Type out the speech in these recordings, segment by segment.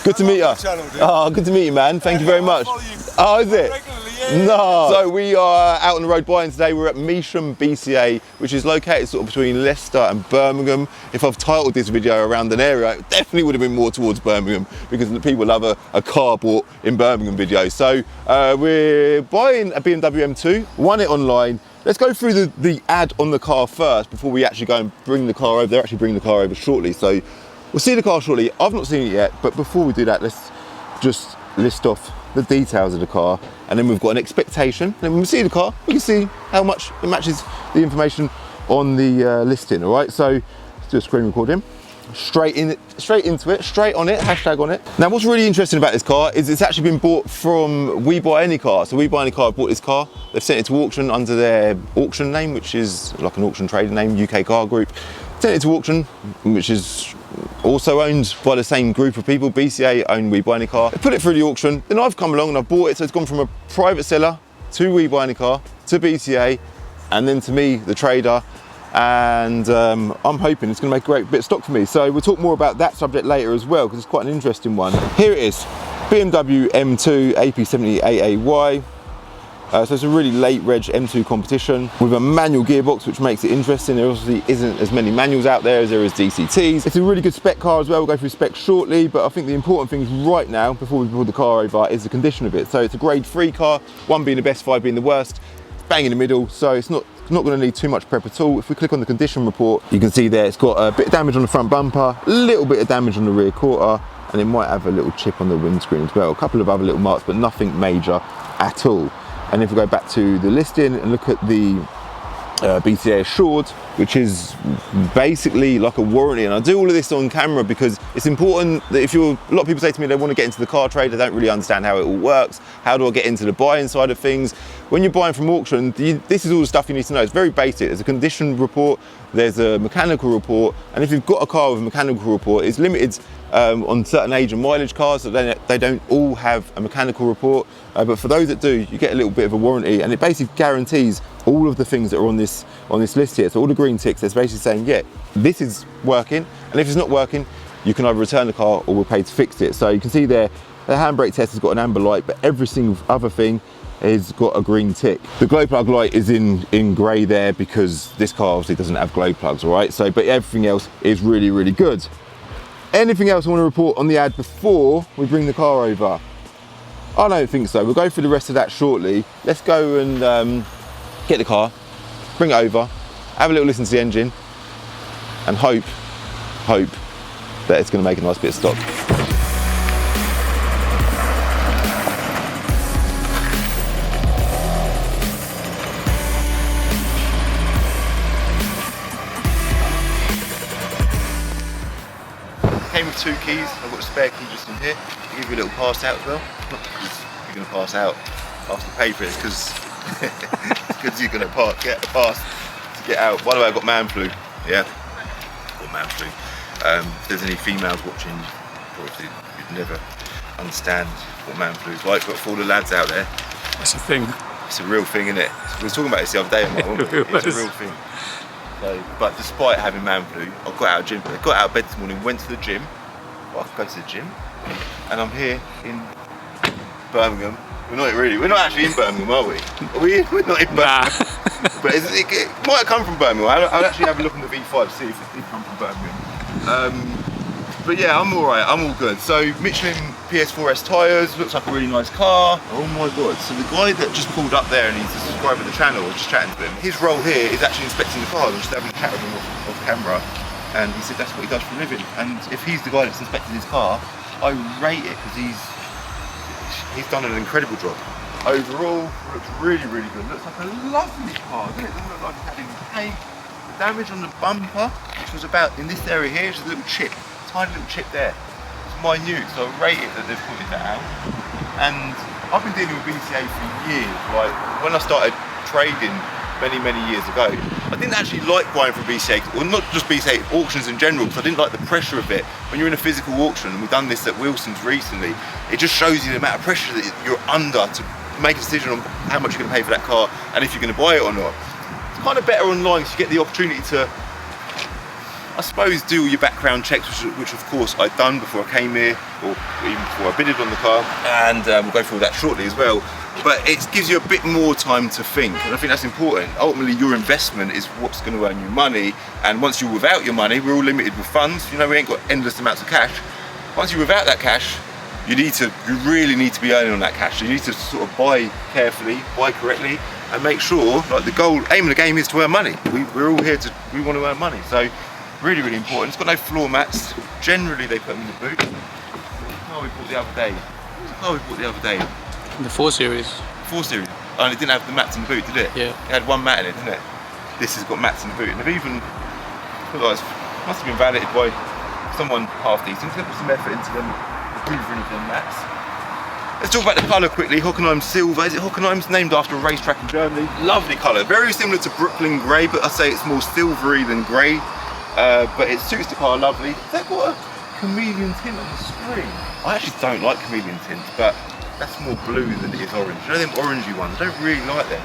Good to meet you. Oh, good to meet you, man. Thank you very much. Oh, is it? No. So we are out on the road buying today. We're at Measham BCA, which is located sort of between Leicester and Birmingham. If I've titled this video around an area, it definitely would have been more towards Birmingham because people love a car bought in Birmingham video. So we're buying a BMW M2, won it online. Let's go through the ad on the car first before we actually go and bring the car over. They're actually bringing the car over shortly. So we'll see the car shortly. I've not seen it yet, but before we do that, let's just list off the details of the car, and then we've got an expectation. And when we see the car, we can see how much it matches the information on the listing. All right, so let's do a screen recording. Straight into it, straight on it, hashtag on it. Now, what's really interesting about this car is it's actually been bought from We Buy Any Car. So We Buy Any Car have bought this car. They've sent it to auction under their auction name, which is like an auction trading name, UK Car Group. Sent it to auction, which is also owned by the same group of people. BCA own We Buy Any Car. They put it through the auction, then I've come along and I've bought it. So it's gone from a private seller to We Buy Any Car to BCA, and then to me, the trader. And I'm hoping it's going to make a great bit of stock for me. So we'll talk more about that subject later as well, because it's quite an interesting one. Here it is, BMW M2 AP70AAY. So it's a really late reg M2 competition with a manual gearbox, which makes it interesting. There obviously isn't as many manuals out there as there is DCTs. It's a really good spec car as well. We'll go through specs shortly, but I think the important things right now, before we pull the car over, is the condition of it. So it's a grade 3 car, 1 being the best, 5 being the worst. It's bang in the middle, so it's not going to need too much prep at all. If we click on the condition report, you can see there it's got a bit of damage on the front bumper, a little bit of damage on the rear quarter, and it might have a little chip on the windscreen as well. A couple of other little marks, but nothing major at all. And if we go back to the listing and look at the BCA Assured, which is basically like a warranty, and I do all of this on camera because it's important that a lot of people say to me they want to get into the car trade, they don't really understand how it all works. How do I get into the buying side of things? When you're buying from auction, this is all the stuff you need to know. It's very basic. There's a condition report, there's a mechanical report, and if you've got a car with a mechanical report, it's limited on certain age and mileage cars, so they don't all have a mechanical report. But for those that do, you get a little bit of a warranty, and it basically guarantees all of the things that are on this list here. So all the green ticks, it's basically saying, yeah, this is working, and if it's not working, you can either return the car or we'll pay to fix it. So you can see there, the handbrake test has got an amber light, but every single other thing has got a green tick. The glow plug light is in grey there because this car obviously doesn't have glow plugs, all right? So, but everything else is really, really good. Anything else I want to report on the ad before we bring the car over? I don't think so. We'll go through the rest of that shortly. Let's go and get the car, bring it over, have a little listen to the engine, and hope that it's going to make a nice bit of stock. Came with 2 keys. I've got a spare key just in here. I'll give you a little pass out as well. Not because you're going to pass out after you pay for it, it's because you're going to get a pass to get out. By the way, I've got man flu. Yeah, got man flu. If there's any females watching, obviously you'd never understand what man flu is like, but for all the lads out there, it's a thing. It's a real thing, isn't it? We were talking about this the other day, it's a real thing. So, but despite having man flu, I got out of bed this morning, went to the gym. Well, I could go to the gym, and I'm here in Birmingham. We're not actually in Birmingham, are we? We're not in Birmingham. Nah. But it might have come from Birmingham. I'll actually have a look on the V5 to see if it did come from Birmingham. But yeah, I'm all right, I'm all good. So Michelin PS4S tyres, looks like a really nice car. Oh my God. So the guy that just pulled up there and he's a subscriber to the channel, I was just chatting to him. His role here is actually inspecting the cars. I was just having a chat with him off camera, and he said that's what he does for a living. And if he's the guy that's inspecting his car, I rate it because he's done an incredible job. Overall, looks really, really good. Looks like a lovely car, doesn't it? Doesn't look like it's had any paint. The damage on the bumper, which was about in this area here, is a little chip. Tiny little chip there. It's minute, so I rate it that they've pointed that out. And I've been dealing with BCA for years. Like when I started trading many years ago, I didn't actually like buying from BCA, or not just BCA, auctions in general, because I didn't like the pressure of it. When you're in a physical auction, and we've done this at Wilson's recently, it just shows you the amount of pressure that you're under to make a decision on how much you're going to pay for that car and if you're going to buy it or not. It's kind of better online because you get the opportunity to I suppose do all your background checks, which of course I'd done before I came here, or even before I bidded on the car, and we'll go through all that shortly as well. But it gives you a bit more time to think, and I think that's important. Ultimately, your investment is what's going to earn you money, and once you're without your money, we're all limited with funds. You know, we ain't got endless amounts of cash. Once you're without that cash, you really need to be earning on that cash. So you need to sort of buy carefully, buy correctly, and make sure, like the aim of the game is to earn money. We're all here we want to earn money. So really, really important. It's got no floor mats. Generally, they put them in the boot. Oh, we bought the other day. The 4 Series. 4 Series. Oh, and it didn't have the mats in the boot, did it? Yeah. It had one mat in it, didn't it? This has got mats in the boot. And they've even, must have been validated by someone half decent. They put some effort into them, hoovering of them mats. Let's talk about the colour quickly. Hockenheim Silver. Is it Hockenheim's named after a racetrack in Germany? Lovely colour. Very similar to Brooklyn Grey, but I'd say it's more silvery than grey. But it suits the car lovely. Has that got a chameleon tint on the screen? I actually don't like chameleon tints, but that's more blue than it is orange. You know them orangey ones? I don't really like them.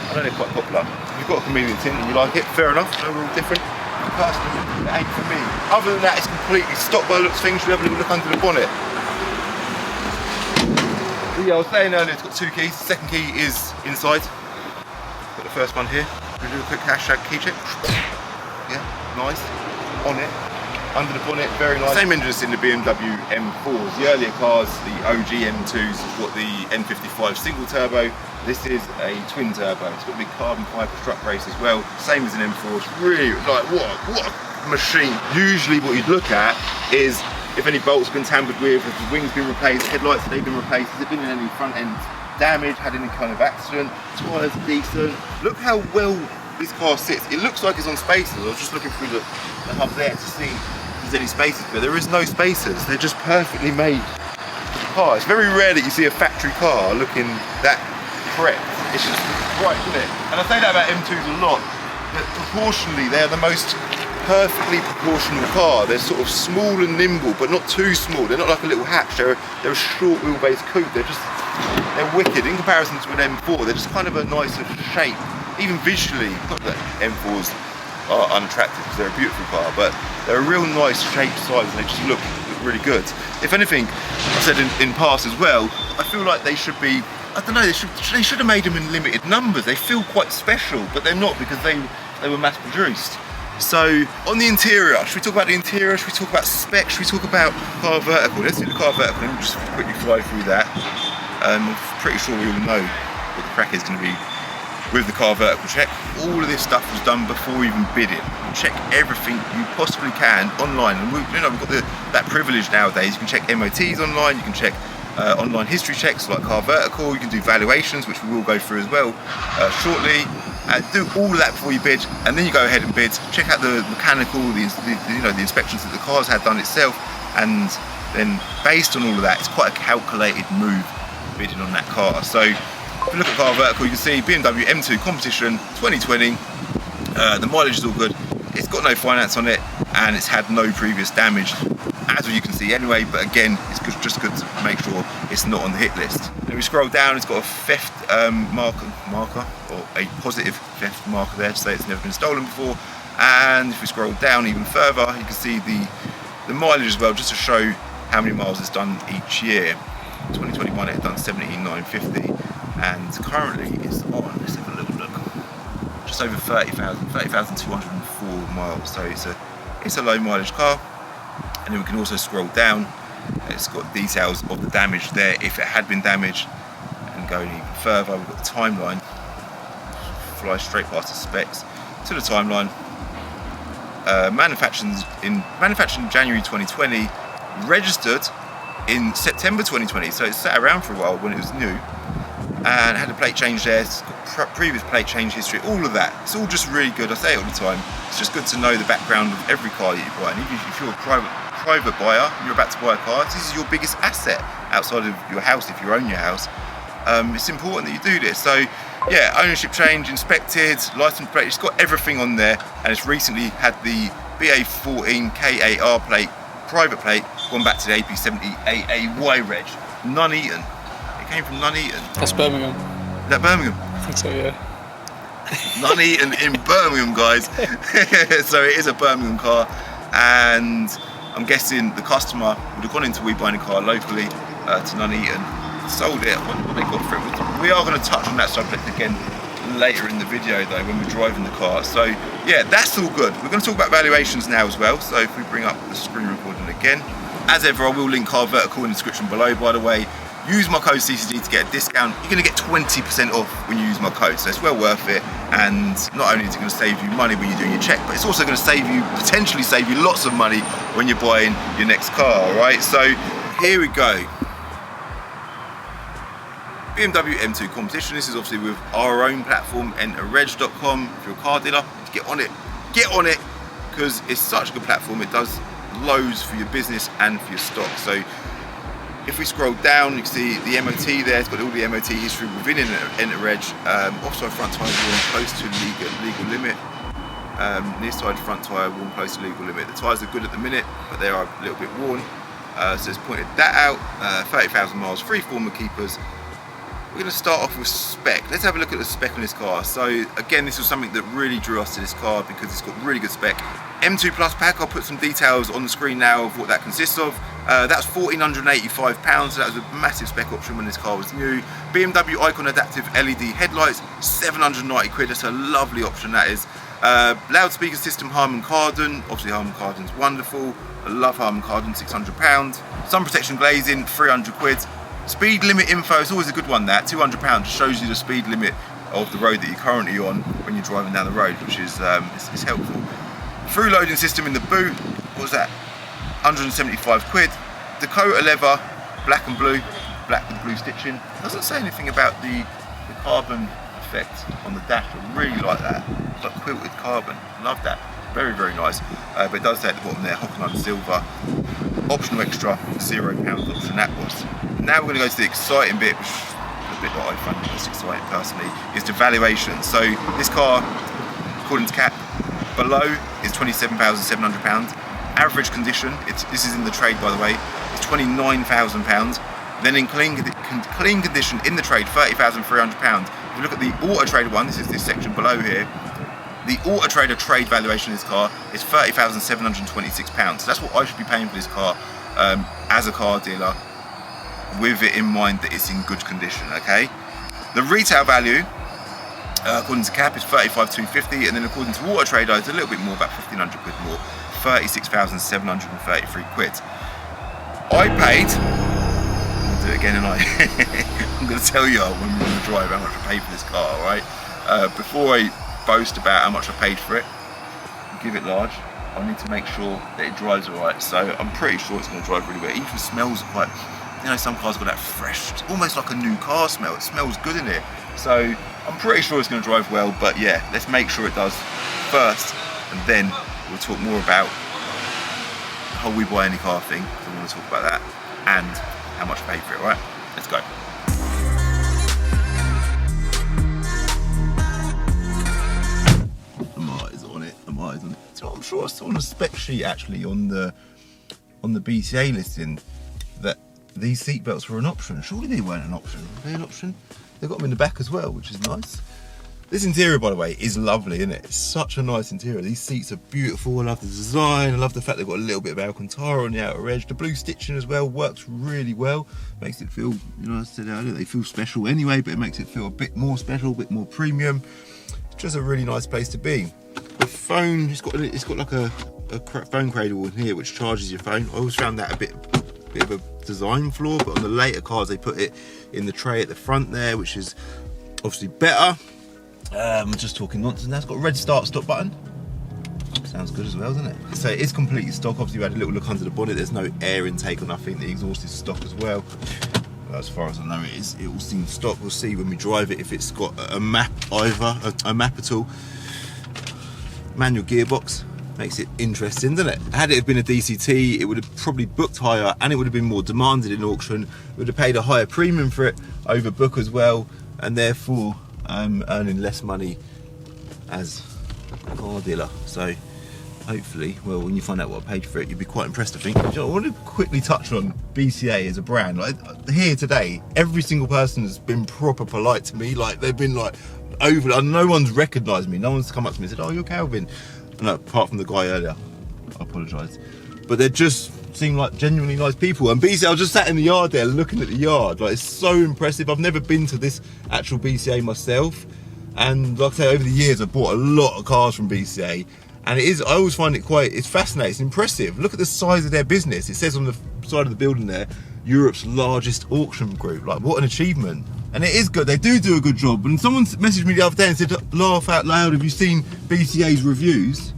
I know they're quite popular. If you've got a chameleon tint and you like it, fair enough. I know we're all different. Personally, it ain't for me. Other than that, it's completely stock by the looks things. Should we have a little look under the bonnet? Yeah, I was saying earlier, it's got 2 keys. The second key is inside. Got the first one here. We'll do a quick hashtag key check. Yeah, nice. On it. Under the bonnet, very nice. Same engine as in the BMW M4s. The earlier cars, the OG M2s, have got the N55 single turbo. This is a twin turbo. It's got a big carbon fibre strut brace as well. Same as an M4. It's really like what a machine. Usually what you'd look at is if any bolts have been tampered with, if the wings been replaced, headlights have they been replaced, has it been in any front end damage, had any kind of accident, tyres are decent. Look how well this car sits. It looks like it's on spacers. I was just looking through the hub there to see if there's any spacers, but there is no spacers. They're just perfectly made for the car. It's very rare that you see a factory car looking that correct. It's just right, isn't it? And I say that about M2s a lot, but proportionally they're the most perfectly proportional car. They're sort of small and nimble, but not too small. They're not like a little hatch. They're a short wheelbase coupe. They're wicked in comparison to an M4. They're just kind of a nicer shape. Even visually, not that M4s are unattractive because they're a beautiful car, but they're a real nice shape, size, and they just look really good. If anything, I said in past as well, I feel like they should be, I don't know, they should have made them in limited numbers. They feel quite special, but they're not because they were mass produced. So on the interior, should we talk about the interior? Should we talk about specs? Should we talk about car vertical? Let's do the car vertical. Let me just quickly fly through that. I'm pretty sure we all know what the crack is going to be with the car vertical check. All of this stuff was done before even bidding. Check everything you possibly can online, and we've got that privilege nowadays. You can check MOTs online. You can check online history checks like car vertical. You can do valuations, which we will go through as well shortly. Do all of that before you bid, and then you go ahead and bid. Check out the mechanical, the inspections that the car's had done itself, and then based on all of that, it's quite a calculated move bidding on that car. So if you look at car vertical, you can see BMW M2 competition 2020. The mileage is all good. It's got no finance on it, and it's had no previous damage, as you can see anyway. But again, it's just good to make sure it's not on the hit list. Then we scroll down, it's got a theft marker, or a positive theft marker there to say it's never been stolen before. And if we scroll down even further, you can see the mileage as well, just to show how many miles it's done each year. 2021 it had done 17,950, and currently it's on, let's have a little look, just over 30,204 miles. So it's a low mileage car. And then we can also scroll down. It's got details of the damage there if it had been damaged, and going even further, we've got the timeline. Fly straight past the specs to the timeline. Manufactured in January 2020, registered in September 2020, so it sat around for a while when it was new, and had a plate change there. It's got previous plate change history, all of that. It's all just really good. I say it all the time. It's just good to know the background of every car that you buy, and even if you're a private buyer, you're about to buy a car, this is your biggest asset outside of your house. If you own your house, it's important that you do this. So yeah, ownership change, inspected, license plate, it's got everything on there, and it's recently had the BA14 KAR plate, private plate, gone back to the AP70AAY reg, Nuneaton. It came from Nuneaton. That's Birmingham. Is that Birmingham? I think so, yeah. Nuneaton in Birmingham, guys. So it is a Birmingham car. and I'm guessing the customer would have gone into We Buy Any Car locally to Nuneaton, sold it, what they got for it. We are going to touch on that subject again later in the video though, when we're driving the car. So yeah, that's all good. We're going to talk about valuations now as well. So if we bring up the screen recording again, as ever, I will link Car Vertical in the description below, by the way. Use my code CCG to get a discount. You're going to get 20% off when you use my code, so it's well worth it. And not only is it going to save you money when you're doing your check, but it's also going to potentially save you lots of money when you're buying your next car, all right? So here we go. BMW M2 competition. This is obviously with our own platform, enterreg.com. If you're a car dealer, get on it, because it's such a good platform. It does loads for your business and for your stock. So if we scroll down, you can see the MOT there. It's got all the MOT history within enterreg. Offside front tyre worn close to legal limit. Near side front tyre worn close to legal limit. The tyres are good at the minute, but they are a little bit worn. So it's pointed that out. 30,000 miles, free former keepers. We're going to start off with spec. Let's have a look at the spec on this car. So again, this was something that really drew us to this car because it's got really good spec. M2 Plus pack, I'll put some details on the screen now of what that consists of. That's £1,485, so that was a massive spec option when this car was new. BMW Icon Adaptive LED headlights, 790 quid, that's a lovely option that is. Loudspeaker system Harman Kardon, obviously Harman Kardon's wonderful. I love Harman Kardon, £600. Sun protection glazing, 300 quid. Speed limit info, it's always a good one that, £200, shows you the speed limit of the road that you're currently on when you're driving down the road, which is it's helpful. Through loading system in the boot, what was that? 175 quid. Dakota leather, black and blue, black with blue stitching. Doesn't say anything about the carbon effect on the dash. I really like that. It's like quilted carbon. Love that. Very, very nice. But it does say at the bottom there, Hockenheim silver. Optional extra, £0 option that was. Now we're going to go to the exciting bit, which is the bit that I find most exciting personally, is the valuation. So this car, according to Cap, below is £27,700. Average condition, this is in the trade by the way, is £29,000. Then in clean condition in the trade, £30,300. If you look at the Auto Trader one, this is this section below here, the Auto Trader trade valuation of this car is £30,726. So that's what I should be paying for this car as a car dealer, with it in mind that it's in good condition, okay? The retail value, according to Cap, is £35,250, and then according to Auto Trader, it's a little bit more, about 1,500 quid more, £36,733 quid. I paid, I'll do it again, and I'm going to tell you when we're going to drive how much I paid for this car, alright? Before I boast about how much I paid for it, give it large, I need to make sure that it drives alright. So I'm pretty sure it's going to drive really well. It even smells quite, you know, some cars got that fresh, almost like a new car smell. It smells good in here. So I'm pretty sure it's going to drive well, but yeah, let's make sure it does first, and then we'll talk more about the whole We Buy Any Car thing. So I want to talk about that and how much I paid for it, alright? Let's go. So I'm sure I saw on a spec sheet actually on the BCA listing that these seat belts were an option. Surely they weren't an option. Are they an option? They've got them in the back as well, which is nice. This interior, by the way, is lovely, isn't it? It's such a nice interior. These seats are beautiful. I love the design. I love the fact they've got a little bit of Alcantara on the outer edge. The blue stitching as well works really well. Makes it feel, you know, I said earlier, they feel special anyway, but it makes it feel a bit more special, a bit more premium. It's just a really nice place to be. The phone, it's got like a phone cradle in here which charges your phone. I always found that a bit of a design flaw, but on the later cars they put it in the tray at the front there, which is obviously better. I'm just talking nonsense now. It's got a red start-stop button. Sounds good as well, doesn't it? So it is completely stock. Obviously we had a little look under the bonnet. There's no air intake or nothing. The exhaust is stock as well. As far as I know, it all seems stock. We'll see when we drive it if it's got a map a map at all. Manual gearbox makes it interesting, doesn't it? Had it have been a DCT, it would have probably booked higher and it would have been more demanded in auction. We would have paid a higher premium for it over book as well, and therefore earning less money as a car dealer. So hopefully, well, when you find out what I paid for it, you'll be quite impressed, I think. I want to quickly touch on BCA as a brand. Like, here today, every single person has been proper polite to me. Like, they've been like over, no one's recognised me. No one's come up to me and said, "Oh, you're Calvin." No, apart from the guy earlier. I apologise. But they just seem like genuinely nice people. And BCA, I was just sat in the yard there looking at the yard. Like, it's so impressive. I've never been to this actual BCA myself. And like I say, over the years, I've bought a lot of cars from BCA. And I always find it's fascinating, it's impressive. Look at the size of their business. It says on the side of the building there, Europe's largest auction group. Like, what an achievement. And it is good, they do a good job. And someone messaged me the other day and said, laugh out loud, have you seen BCA's reviews?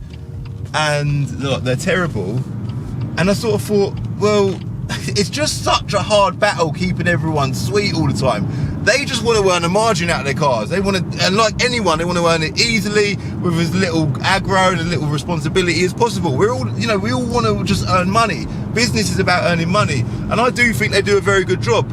And look, they're terrible. And I sort of thought, well, it's just such a hard battle keeping everyone sweet all the time. They just want to earn a margin out of their cars. They want to, and like anyone, they want to earn it easily with as little aggro and as little responsibility as possible. We're all, you know, we all want to just earn money. Business is about earning money. And I do think they do a very good job.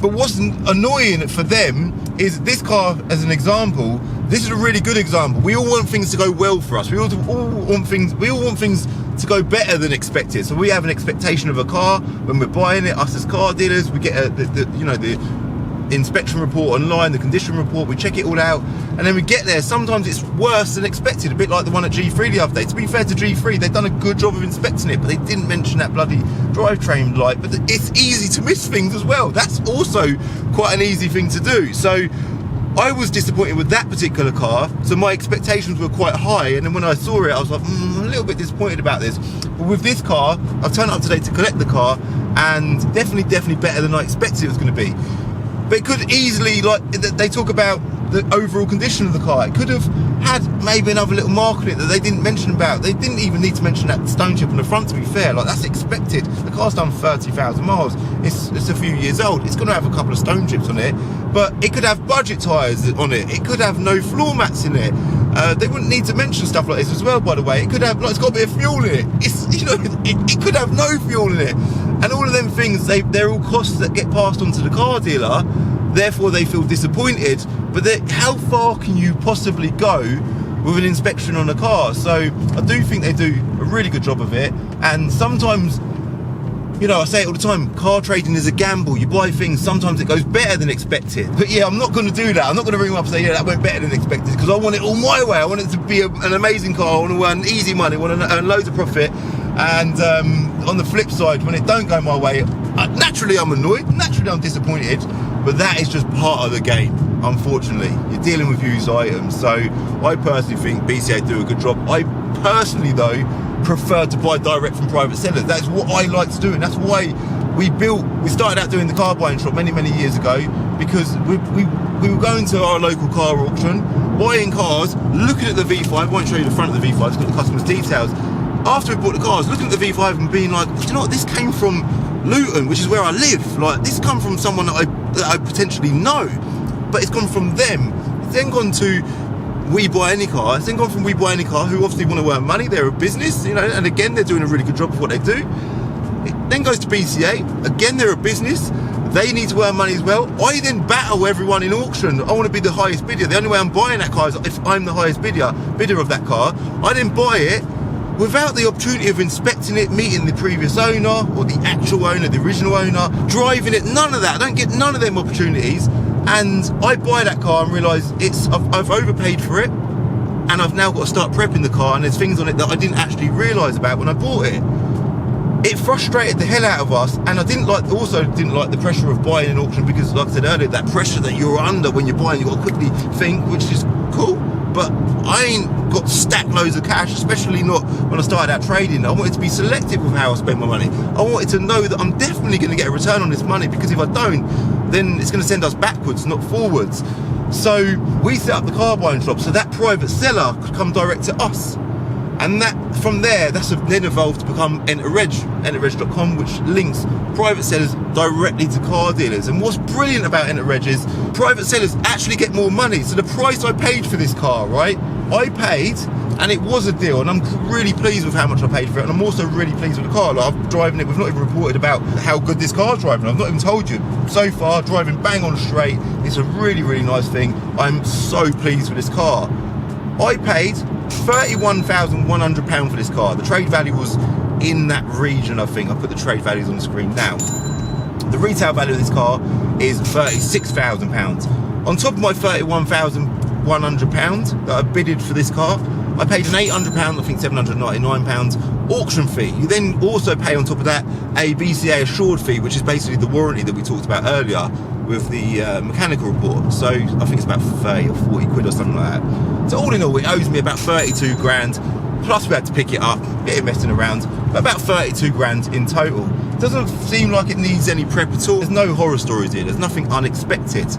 But what's annoying for them is this car, as an example, this is a really good example. We all want things to go well for us. We all want things to go better than expected. So we have an expectation of a car when we're buying it. Us as car dealers, we get the inspection report online, the condition report, we check it all out, and then we get there. Sometimes it's worse than expected, a bit like the one at G3 the other day. To be fair to G3, they've done a good job of inspecting it, but they didn't mention that bloody drivetrain light. But it's easy to miss things as well. That's also quite an easy thing to do. So I was disappointed with that particular car, so my expectations were quite high, and then when I saw it, I was like, I'm a little bit disappointed about this. But with this car, I've turned up today to collect the car, and definitely better than I expected it was going to be. But it could easily, like, they talk about the overall condition of the car. It could have had maybe another little mark on it that they didn't mention about. They didn't even need to mention that stone chip on the front, to be fair. Like, that's expected. The car's done 30,000 miles. It's a few years old. It's going to have a couple of stone chips on it, but it could have budget tyres on it. It could have no floor mats in it. They wouldn't need to mention stuff like this as well, by the way. It could have, like, it's got a bit of fuel in it. It could have no fuel in it. And all of them things, they're all costs that get passed on to the car dealer. Therefore, they feel disappointed. But how far can you possibly go with an inspection on a car? So I do think they do a really good job of it. And sometimes, you know, I say it all the time, car trading is a gamble. You buy things, sometimes it goes better than expected. But yeah, I'm not going to do that. I'm not going to ring them up and say, yeah, that went better than expected, because I want it all my way. I want it to be an amazing car. I want to earn easy money. I want to earn loads of profit. And on the flip side, when it don't go my way, naturally I'm annoyed, naturally I'm disappointed, but that is just part of the game, unfortunately. You're dealing with used items. So I personally think BCA do a good job. I personally, though, prefer to buy direct from private sellers. That's what I like to do, and that's why we started out doing the car buying shop many years ago, because we were going to our local car auction, buying cars, looking at the V5. I won't show you the front of the V5, it's got the customer's details. After we bought the cars, looking at the V5 and being like, do you know what, this came from Luton, which is where I live. Like, this come from someone that I potentially know, but it's gone from them. It's then gone to We Buy Any Car. It's then gone from We Buy Any Car, who obviously want to earn money. They're a business, you know, and again, they're doing a really good job of what they do. It then goes to BCA. Again, they're a business. They need to earn money as well. I then battle everyone in auction. I want to be the highest bidder. The only way I'm buying that car is if I'm the highest bidder of that car. I then buy it without the opportunity of inspecting it, meeting the previous owner or the actual owner, the original owner, driving it, none of that. I don't get none of them opportunities. And I buy that car and realise I've overpaid for it, and I've now got to start prepping the car, and there's things on it that I didn't actually realise about when I bought it. It frustrated the hell out of us, and I didn't like the pressure of buying an auction, because, like I said earlier, that pressure that you're under when you're buying, you've got to quickly think, which is cool. But I ain't got stack loads of cash, especially not when I started out trading. I wanted to be selective with how I spend my money. I wanted to know that I'm definitely going to get a return on this money, because if I don't, then it's going to send us backwards, not forwards. So we set up the car buying shop so that private seller could come direct to us. And that, from there, that's then evolved to become enterreg.com, which links private sellers directly to car dealers. And what's brilliant about EnterReg is private sellers actually get more money. So the price I paid for this car, right? I paid, and it was a deal, and I'm really pleased with how much I paid for it, and I'm also really pleased with the car. Like, I'm driving it, we've not even reported about how good this car's driving. I've not even told you. So far, driving bang on straight. It's a really nice thing. I'm so pleased with this car. I paid £31,100 for this car. The trade value was in that region, I think. I put the trade values on the screen now. The retail value of this car is £36,000. On top of my £31,100 that I bidded for this car, I paid an £800, I think £799 auction fee. You then also pay on top of that a BCA assured fee, which is basically the warranty that we talked about earlier with the mechanical report. So I think it's about 30 or 40 quid or something like that. So all in all, it owes me about 32 grand, plus we had to pick it up, bit of messing around, but about 32 grand in total. Doesn't seem like it needs any prep at all. There's no horror stories here, there's nothing unexpected.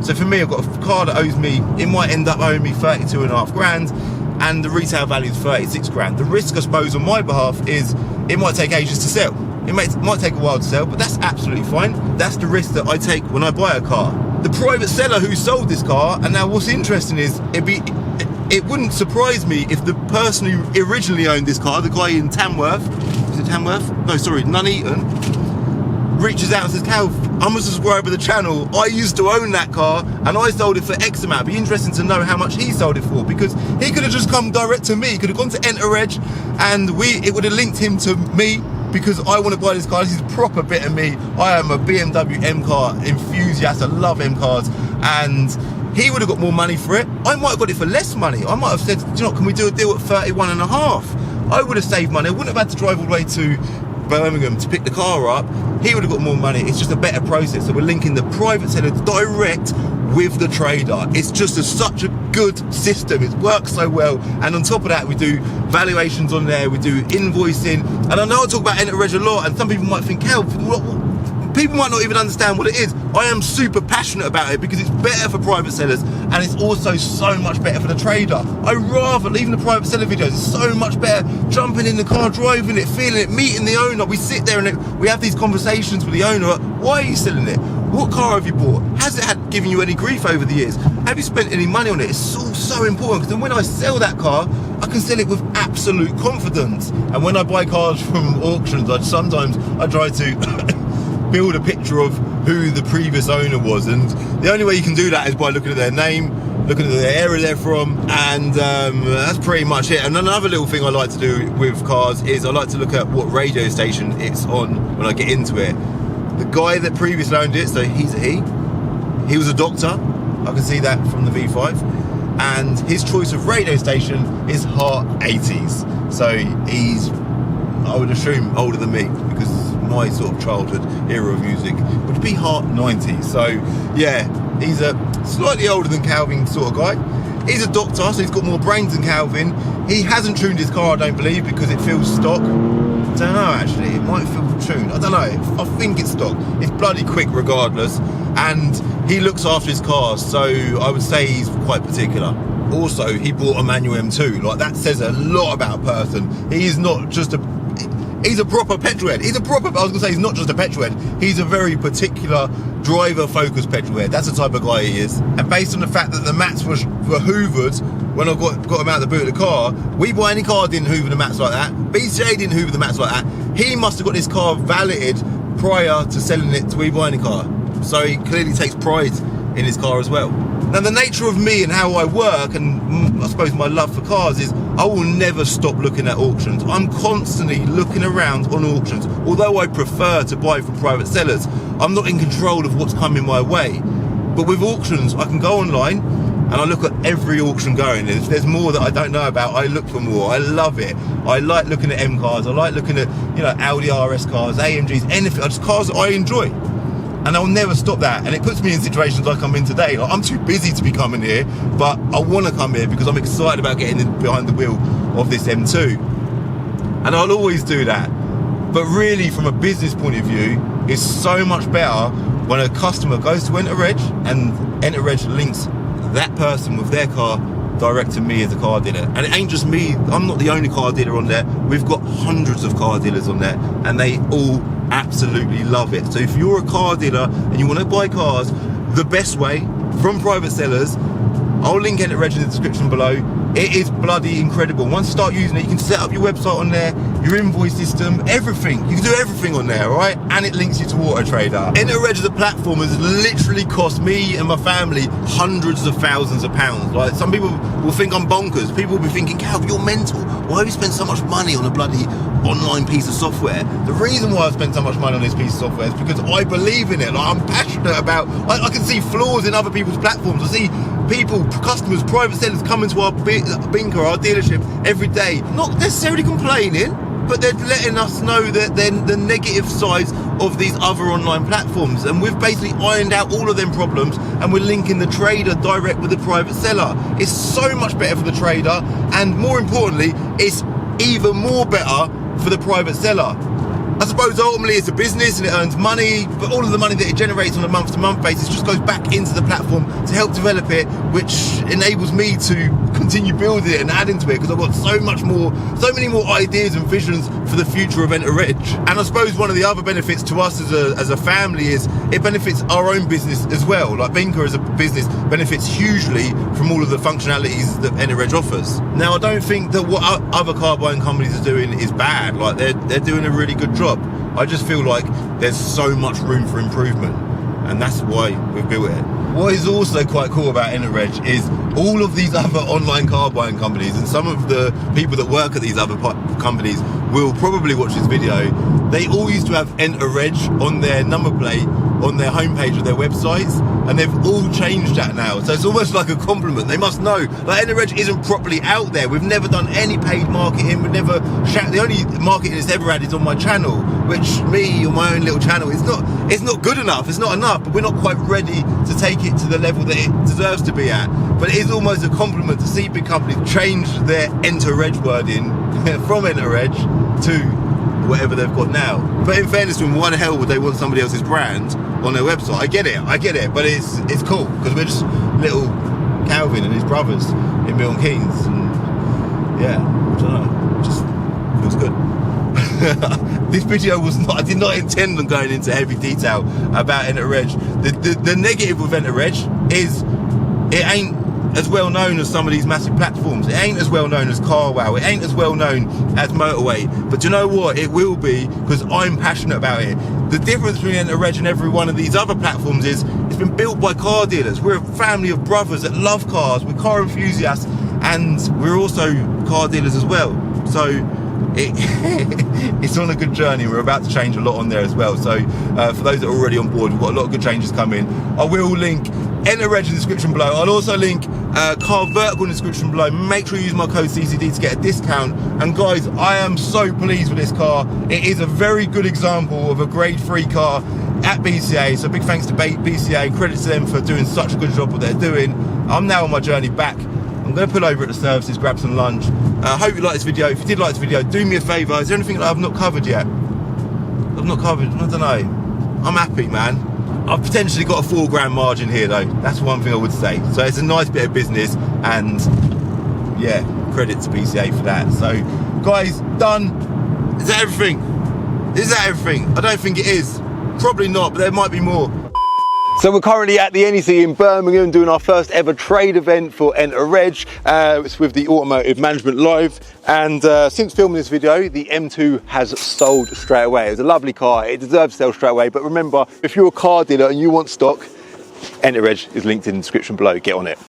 So for me, I've got a car that owes me, it might end up owing me 32.5 grand, and the retail value is 36 grand. The risk, I suppose, on my behalf is it might take ages to sell. It might take a while to sell, but that's absolutely fine. That's the risk that I take when I buy a car. The private seller who sold this car, and now what's interesting is, it wouldn't surprise me if the person who originally owned this car, the guy in Tamworth, is it Tamworth? No, sorry, Nuneaton, reaches out and says, Cal, I'm a subscriber of the channel, I used to own that car and I sold it for X amount. It'd be interesting to know how much he sold it for, because he could have just come direct to me. He could have gone to Enter Reg and it would have linked him to me, because I want to buy this car. This is a proper bit of me. I am a BMW M car enthusiast. I love M cars, and he would have got more money for it. I might have got it for less money. I might have said, do you know what, can we do a deal at 31.5? I would have saved money. I wouldn't have had to drive all the way to Birmingham to pick the car up. He would have got more money. It's just a better process. So we're linking the private seller direct with the trader. It's just such a good system. It works so well. And on top of that, we do valuations on there. We do invoicing. And I know I talk about Enter Reg a lot, and some people might think, hell, people might not even understand what it is. I am super passionate about it because it's better for private sellers, and it's also so much better for the trader. I rather, leaving the private seller videos, it's so much better jumping in the car, driving it, feeling it, meeting the owner. We sit there and we have these conversations with the owner. Why are you selling it? What car have you bought? Has it given you any grief over the years? Have you spent any money on it? It's all so important, because then when I sell that car, I can sell it with absolute confidence. And when I buy cars from auctions, I try to build a picture of who the previous owner was, and the only way you can do that is by looking at their name, looking at the area they're from, and that's pretty much it. And another little thing I like to do with cars is I like to look at what radio station it's on when I get into it. The guy that previously owned it, so he's a he was a doctor, I can see that from the V5, and his choice of radio station is Heart 80s. So he's, I would assume, older than me, because my sort of childhood era of music would be Heart 90s. So yeah, he's a slightly older than Calvin sort of guy. He's a doctor, so he's got more brains than Calvin. He hasn't tuned his car, I don't believe, because it feels stock. I don't know, actually, it might feel tuned, I don't know, I think it's stock. It's bloody quick regardless, and he looks after his cars, so I would say he's quite particular. Also, he bought a manual M2, like that says a lot about a person. He is not just he's a proper petrol head. I was gonna say he's not just a petrol head, he's a very particular driver-focused petrol head. That's the type of guy he is. And based on the fact that the mats were hoovered when I got him out of the boot of the car, We Buy Any Car didn't hoover the mats like that, BCA didn't hoover the mats like that. He must have got this car valeted prior to selling it to We Buy Any Car. So he clearly takes pride in his car as well. Now, the nature of me and how I work, and I suppose my love for cars, is I will never stop looking at auctions. I'm constantly looking around on auctions. Although I prefer to buy from private sellers, I'm not in control of what's coming my way. But with auctions, I can go online and I look at every auction going. If there's more that I don't know about, I look for more. I love it. I like looking at M cars. I like looking at, you know, Audi RS cars, AMGs, anything. Just cars that I enjoy. And I'll never stop that. And it puts me in situations like I'm in today. Like, I'm too busy to be coming here, but I want to come here because I'm excited about getting behind the wheel of this M2. And I'll always do that. But really, from a business point of view, it's so much better when a customer goes to Enter Reg and Enter Reg links that person with their car direct to me as a car dealer. And it ain't just me, I'm not the only car dealer on there. We've got hundreds of car dealers on there, and they all absolutely love it. So if you're a car dealer and you want to buy cars the best way from private sellers, I'll link Enter Reg in the description below. It is bloody incredible. Once you start using it, you can set up your website on there, your invoice system, everything. You can do everything on there, right? And it links you to Auto Trader. Enter Reg as a platform has literally cost me and my family hundreds of thousands of pounds. Like, some people will think I'm bonkers. People will be thinking, Cal, you're mental. Why have you spent so much money on a bloody online piece of software? The reason why I spent so much money on this piece of software is because I believe in it. Like, I'm passionate about, I can see flaws in other people's platforms. I see people, customers, private sellers coming to our binker, our dealership every day, not necessarily complaining, but they're letting us know that then the negative sides of these other online platforms, and we've basically ironed out all of them problems, and we're linking the trader direct with the private seller. It's so much better for the trader, and more importantly, it's even more better for the private seller. I suppose ultimately it's a business and it earns money, but all of the money that it generates on a month-to-month basis just goes back into the platform to help develop it, which enables me to continue building it and adding to it, because I've got so many more ideas and visions for the future of Enter Edge. And I suppose one of the other benefits to us as a family is it benefits our own business as well. Like Binker as a business benefits hugely from all of the functionalities that Enter Edge offers. Now, I don't think that what other car buying companies are doing is bad. Like they're doing a really good job. I just feel like there's so much room for improvement, and that's why we've built it. What is also quite cool about Enter Edge is all of these other online car buying companies, and some of the people that work at these other companies will probably watch this video. They all used to have Enter Edge on their number plate on their homepage of their websites, and they've all changed that now. So it's almost like a compliment. They must know that Enter Edge isn't properly out there. We've never done any paid marketing. We've never the only marketing it's ever had is on my channel, which me on my own little channel, it's not good enough. It's not enough, but we're not quite ready to take it to the level that it deserves to be at. But it is almost a compliment to see big companies change their Enter Edge wording from Enter Edge to whatever they've got now. But in fairness to them, why the hell would they want somebody else's brand on their website? I get it, but it's cool, because we're just little Calvin and his brothers in Milton Keynes, and yeah, I don't know, it just feels good. This video I did not intend on going into heavy detail about Enter Edge. The negative with Enter Edge is it ain't as well known as some of these massive platforms. It ain't as well known as CarWow. It ain't as well known as Motorway. But do you know what? It will be, because I'm passionate about it. The difference between Enter Edge and every one of these other platforms is it's been built by car dealers. We're a family of brothers that love cars. We're car enthusiasts, and we're also car dealers as well. So it's on a good journey. We're about to change a lot on there as well. So for those that are already on board, we've got a lot of good changes coming. I will link Enter Edge in the description below. I'll also link Car Vertical in the description below. Make sure you use my code CCD to get a discount. And guys, I am so pleased with this car. It is a very good example of a grade 3 car at BCA. So big thanks to BCA. Credit to them for doing such a good job what they're doing. I'm now on my journey back. I'm going to pull over at the services, grab some lunch. I hope you liked this video. If you did like this video, do me a favour. Is there anything that I've not covered yet? I've not covered, I don't know. I'm happy, man. I've potentially got a £4 grand here though. That's one thing I would say. So it's a nice bit of business, and yeah, credit to BCA for that. So guys, done. Is that everything? Is that everything? I don't think it is. Probably not, but there might be more. So we're currently at the NEC in Birmingham doing our first ever trade event for Enter Edge. It's with the Automotive Management Live, and since filming this video, the M2 has sold straight away. It was a lovely car, it deserves to sell straight away, but remember, if you're a car dealer and you want stock, Enter Edge is linked in the description below, get on it.